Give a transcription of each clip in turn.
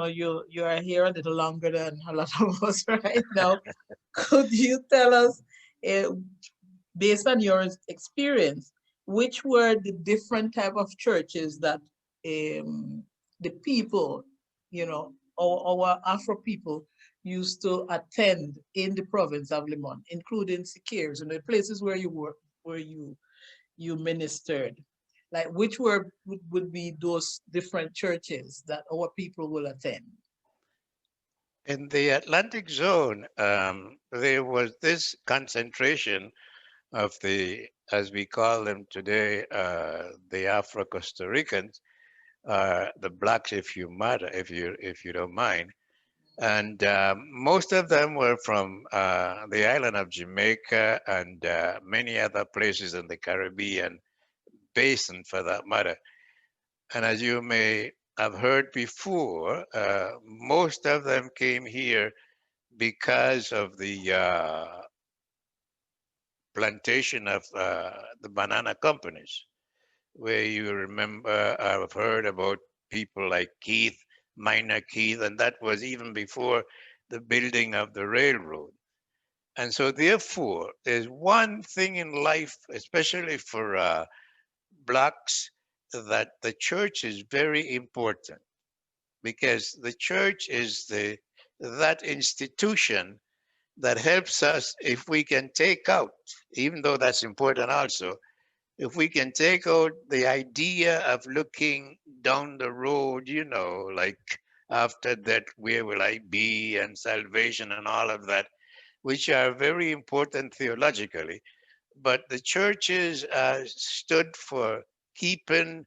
You are here a little longer than a lot of us right now. Could you tell us, uh, based on your experience, which were the different type of churches that the people, our Afro people used to attend in the province of Limon, including Sikirs and the places where you were, where you ministered? Like which would be those different churches that our people will attend? In the Atlantic zone, there was this concentration of the, as we call them today, the Afro-Costa Ricans, the blacks, if you don't mind, and most of them were from the island of Jamaica and many other places in the Caribbean basin, for that matter. And as you may have heard before, most of them came here because of the plantation of the banana companies, where you remember, I've heard about people like Keith, Minor Keith, and that was even before the building of the railroad. And so, therefore, there's one thing in life, especially for blacks, that the church is very important, because the church is that institution that helps us. If we can take out, even though that's important also, if we can take out the idea of looking down the road, like after that, where will I be, and salvation and all of that, which are very important theologically. But the churches stood for keeping,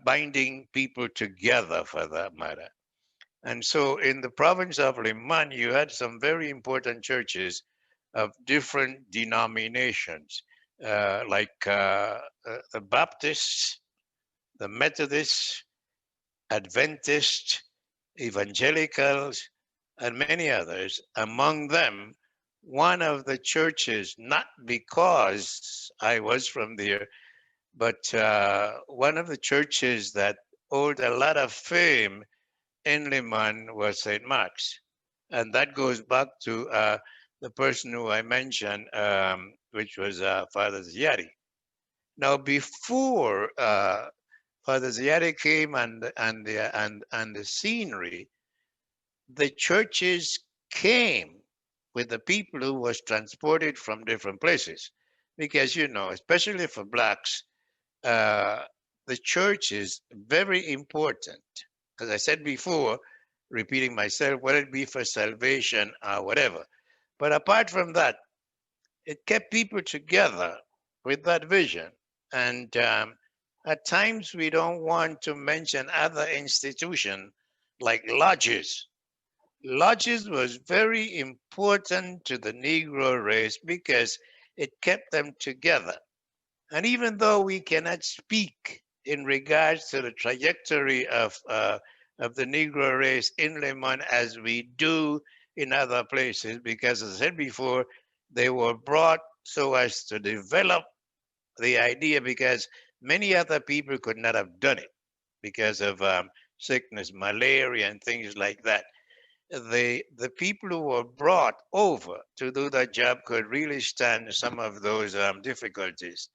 binding people together, for that matter. And so in the province of Liman, you had some very important churches of different denominations, the Baptists, the Methodists, Adventists, Evangelicals, and many others. Among them, one of the churches, not because I was from there, but one of the churches that owed a lot of fame in Liman was St. Mark's. And that goes back to the person who I mentioned, which was Father Ziari. Now, before Father Ziari came and the scenery, the churches came with the people who was transported from different places, because especially for blacks, uh, the church is very important. As I said before, repeating myself, whether it be for salvation or whatever. But apart from that, it kept people together with that vision. And at times we don't want to mention other institutions like lodges. Lodges was very important to the Negro race because it kept them together. And even though we cannot speak in regards to the trajectory of the Negro race in Lemon as we do in other places, because as I said before, they were brought so as to develop the idea, because many other people could not have done it because of sickness, malaria, and things like that. The people who were brought over to do that job could really stand some of those difficulties.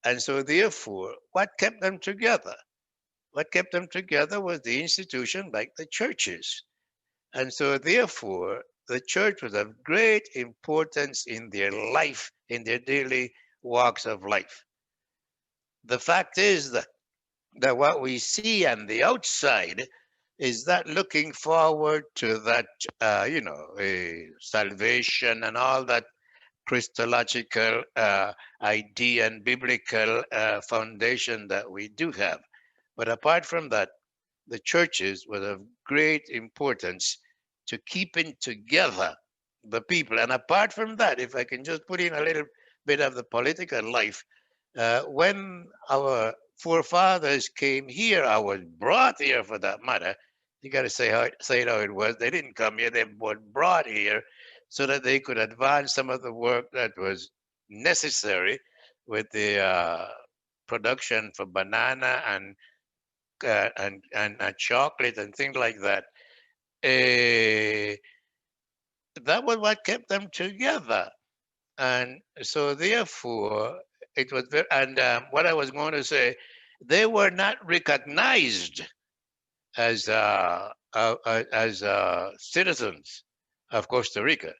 And so, therefore, what kept them together? What kept them together was the institution like the churches. And so, therefore, the church was of great importance in their life, in their daily walks of life. The fact is that what we see on the outside is that looking forward to that, salvation and all that Christological idea and biblical foundation that we do have. But apart from that, the churches were of great importance to keeping together the people. And apart from that, if I can just put in a little bit of the political life, when our forefathers came here, I was brought here for that matter. You got to say it how it was. They didn't come here; they were brought here so that they could advance some of the work that was necessary with the production for banana and chocolate and things like that. eh, that was what kept them together. And so, therefore, it was very, and what I was going to say, they were not recognized as citizens of Costa Rica.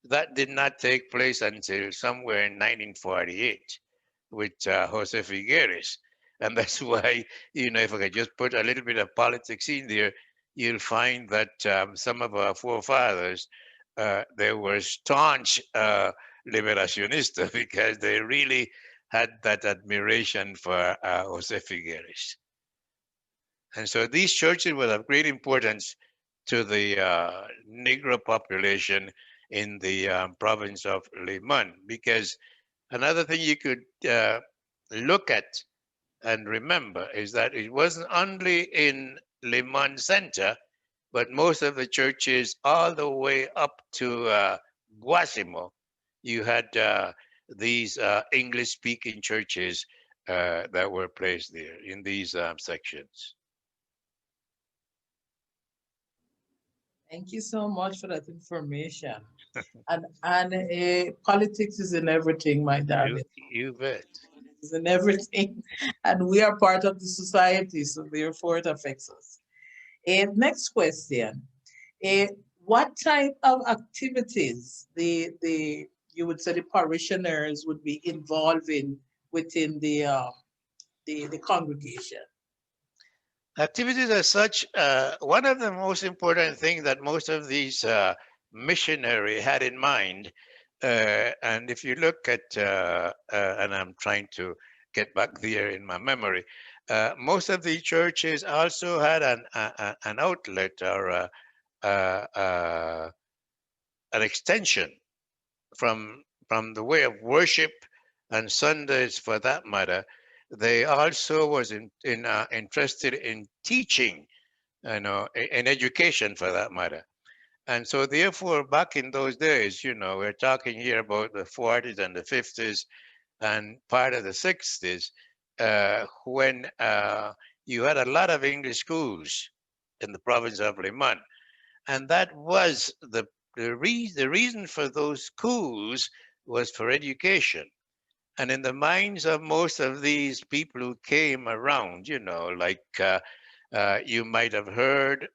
That did not take place until somewhere in 1948 with Jose Figueres. And that's why, if I could just put a little bit of politics in there, you'll find that some of our forefathers, they were staunch liberacionista because they really had that admiration for Jose Figueres. And so these churches were of great importance to the Negro population in the province of Limon, because another thing you could look at and remember is that it wasn't only in Limon Center, but most of the churches all the way up to Guasimo, you had these English-speaking churches that were placed there in these sections. Thank you so much for that information. And politics is in everything, my You, darling. you bet. It's in everything, and we are part of the society, so therefore it affects us. Next question. Uh, what type of activities the you would say the parishioners would be involved in within the congregation? Activities as such, one of the most important things that most of these missionary had in mind, and if you look at, and I'm trying to get back there in my memory, most of the churches also had an outlet or an extension from the way of worship and Sundays for that matter. They also was interested in teaching, in education for that matter. And so therefore, back in those days, we're talking here about the 40s and the 50s and part of the 60s, when you had a lot of English schools in the province of Liman. And that was the reason for those schools was for education. And in the minds of most of these people who came around, like you might have heard,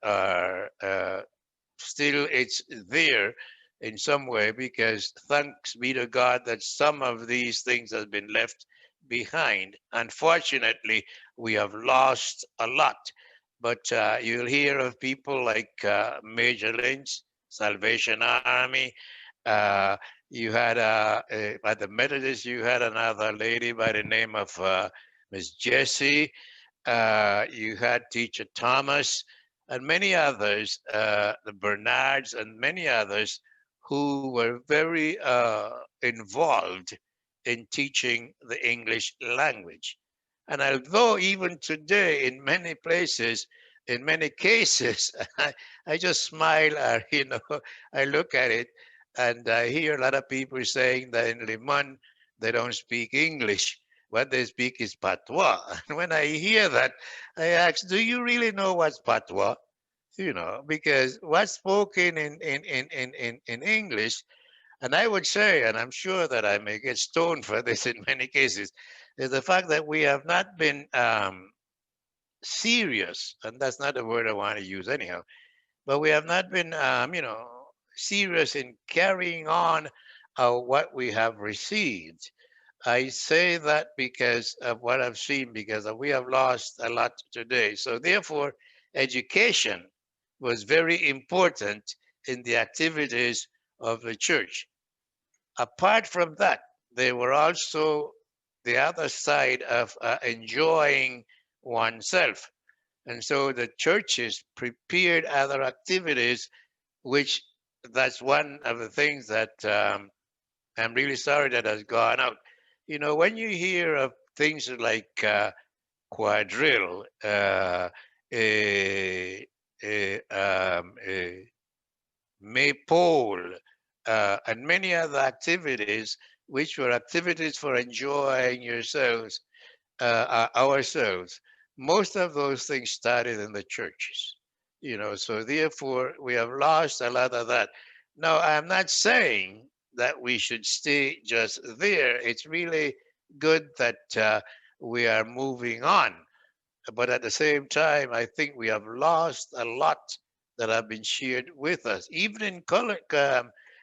still it's there in some way, because thanks be to God that some of these things have been left behind. Unfortunately, we have lost a lot. But you'll hear of people like Major Lynch, Salvation Army. Uh, you had by the Methodists, you had another lady by the name of Miss Jessie. You had Teacher Thomas and many others, the Bernards and many others who were very involved in teaching the English language. And although even today, in many places, in many cases, I just smile, or, I look at it and I hear a lot of people saying that in Limon, they don't speak English. What they speak is patois. And when I hear that, I ask, do you really know what's patois? Because what's spoken in English, and I would say, and I'm sure that I may get stoned for this in many cases, is the fact that we have not been serious, and that's not the word I want to use anyhow, but we have not been, serious in carrying on what we have received. I say that because of what I've seen, because we have lost a lot today. So therefore, education was very important in the activities of the church. Apart from that, they were also the other side of enjoying oneself. And so the churches prepared other activities, which that's one of the things that I'm really sorry that has gone out. When you hear of things like quadrille, a, a maypole, and many other activities, which were activities for enjoying yourselves, ourselves, most of those things started in the churches. So therefore we have lost a lot of that. Now, I'm not saying that we should stay just there. It's really good that we are moving on, but at the same time, I think we have lost a lot that have been shared with us, even in color,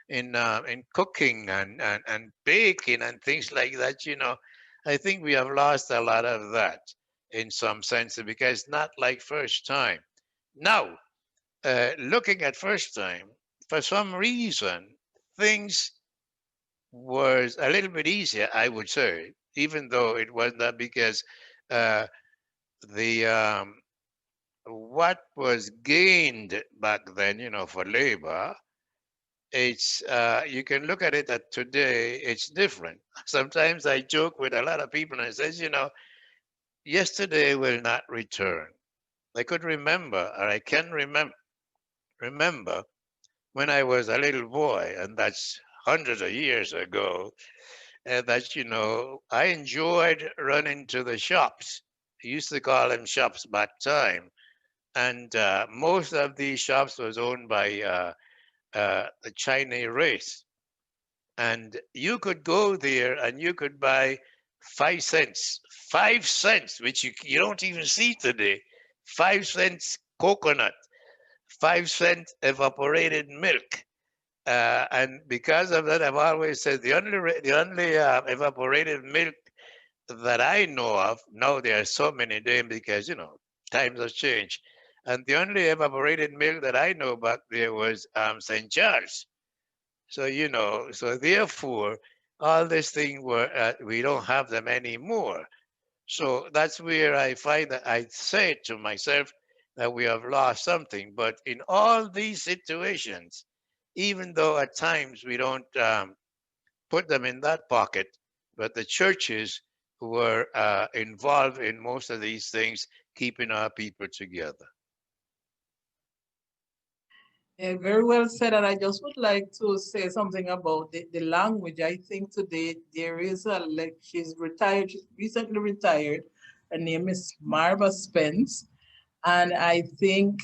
in cooking and baking and things like that. I think we have lost a lot of that in some sense because not like first time. Now, looking at first time, for some reason, things was a little bit easier, I would say, even though it was not because uh, the what was gained back then, for labor, it's you can look at it that today it's different. Sometimes I joke with a lot of people and I says, yesterday will not return. I could remember, or I can remember when I was a little boy, and that's hundreds of years ago, that I enjoyed running to the shops. I used to call them shops back time, and most of these shops was owned by the Chinese race, and you could go there and you could buy 5 cents, 5 cents, which you don't even see today. 5 cents coconut, 5 cent evaporated milk. And because of that, I've always said the only evaporated milk that I know of, now there are so many names because, times have changed. And the only evaporated milk that I know back there was St. Charles. So, so therefore, all these things we don't have them anymore. So that's where I find that I say to myself that we have lost something. But in all these situations, even though at times we don't put them in that pocket, but the churches were involved in most of these things, keeping our people together. Very well said. And I just would like to say something about the language. I think today there is like, she's retired, she's recently retired. Her name is Marva Spence. And I think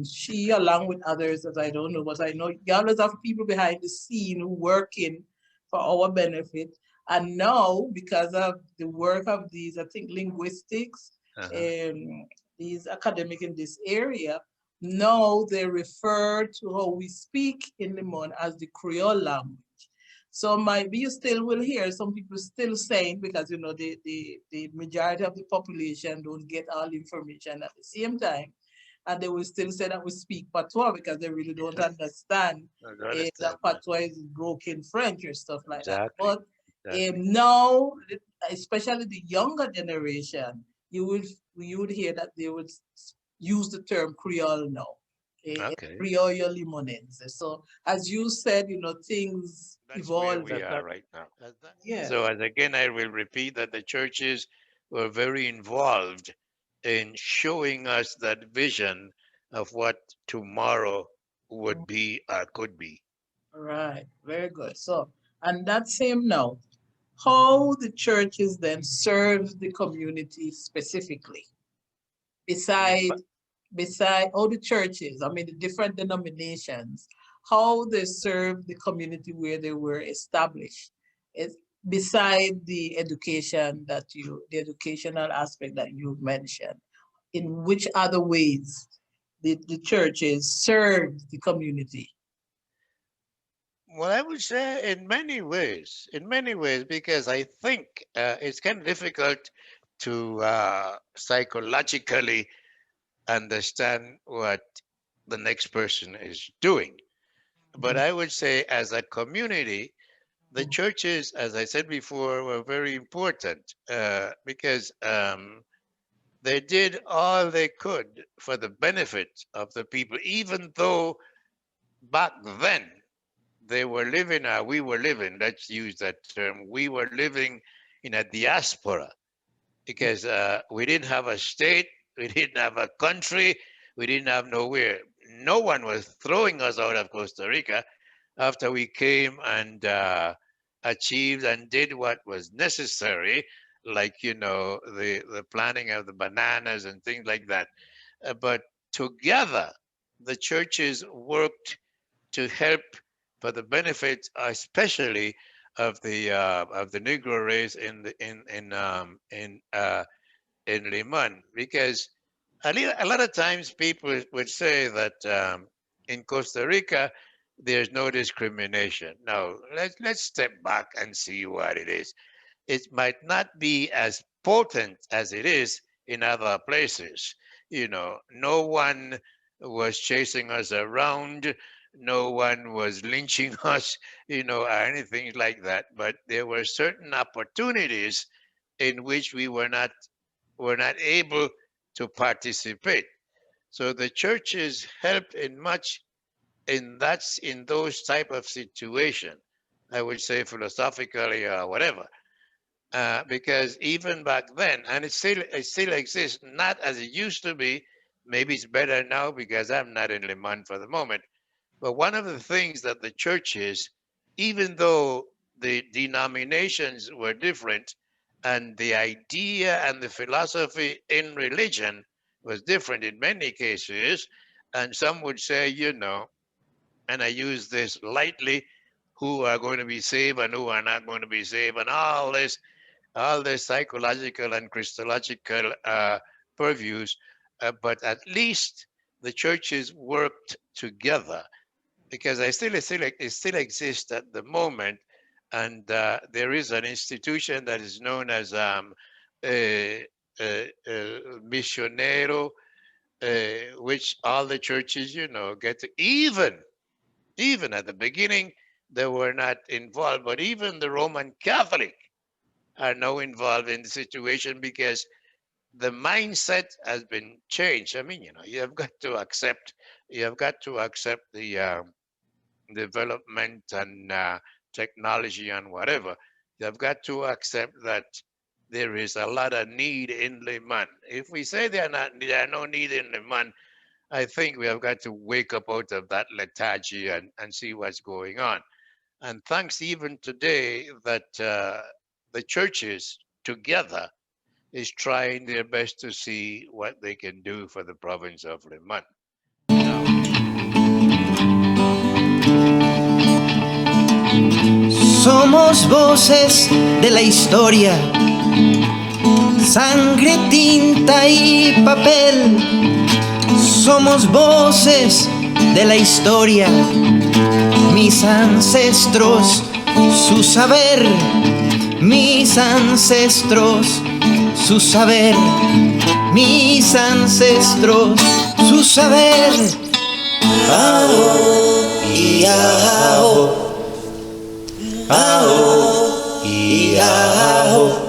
she, along with others that I don't know, but I know you always have people behind the scene working for our benefit. And now, because of the work of these, I think linguistics, Uh-huh. um, these academic in this area, now they refer to how we speak in Limon as the Creole language. So maybe you still will hear some people still saying, because the majority of the population don't get all information at the same time, and they will still say that we speak patois because they really don't understand I don't that understand that. patois is broken French or stuff like that. Exactly. But Exactly. now, especially the younger generation, you would hear that they would use the term Creole now. Okay. Criollo limonense. So as you said, things That's where evolve we at are that. right now. Yes. So, as again, I will repeat that the churches were very involved in showing us that vision of what tomorrow would be or could be. Right. Very good. So, and that same note, how the churches then serve the community specifically, But beside beside all the churches, I mean the different denominations, how they serve the community where they were established. It's beside the educational aspect that you mentioned. In which other ways the churches serve the community? well, I would say in many ways, because I think it's kind of difficult to psychologically understand what the next person is doing. But I would say, as a community, the churches, as I said before, were very important because they did all they could for the benefit of the people, even though back then they were living, we were living, let's use that term, we were living in a diaspora because we didn't have a state, we didn't have a country, we didn't have nowhere. No one was throwing us out of Costa Rica after we came and achieved and did what was necessary, like the planting of the bananas and things like that. But together, the churches worked to help for the benefit, especially of the Negro race in Liman, because a lot of times people would say that in Costa Rica there's no discrimination. No, let's step back and see what it is. It might not be as potent as it is in other places. No one was chasing us around, no one was lynching us, or anything like that. But there were certain opportunities in which we were not able to participate. So the churches helped in much in those type of situation. I would say philosophically or whatever, because even back then, and it still exists, not as it used to be. Maybe it's better now because I'm not in Le Mans for the moment. But one of the things that the churches, even though the denominations were different, and the idea and the philosophy in religion was different in many cases, and some would say, and I use this lightly, who are going to be saved and who are not going to be saved, and all this psychological and Christological purviews, but at least the churches worked together, because it still exists at the moment, and there is an institution that is known as Misionero, which all the churches, get to, even at the beginning they were not involved, but even the Roman Catholic are now involved in the situation because the mindset has been changed. I mean, you have got to accept the development and technology and whatever. You've got to accept that there is a lot of need in Leman. If we say there are no need in Leman, I think we have got to wake up out of that lethargy and see what's going on. And thanks even today that the churches together is trying their best to see what they can do for the province of Leman. Somos voces de la historia, sangre, tinta y papel. Somos voces de la historia, mis ancestros, su saber, mis ancestros, su saber, mis ancestros, su saber. Ao e ao, ao e ao.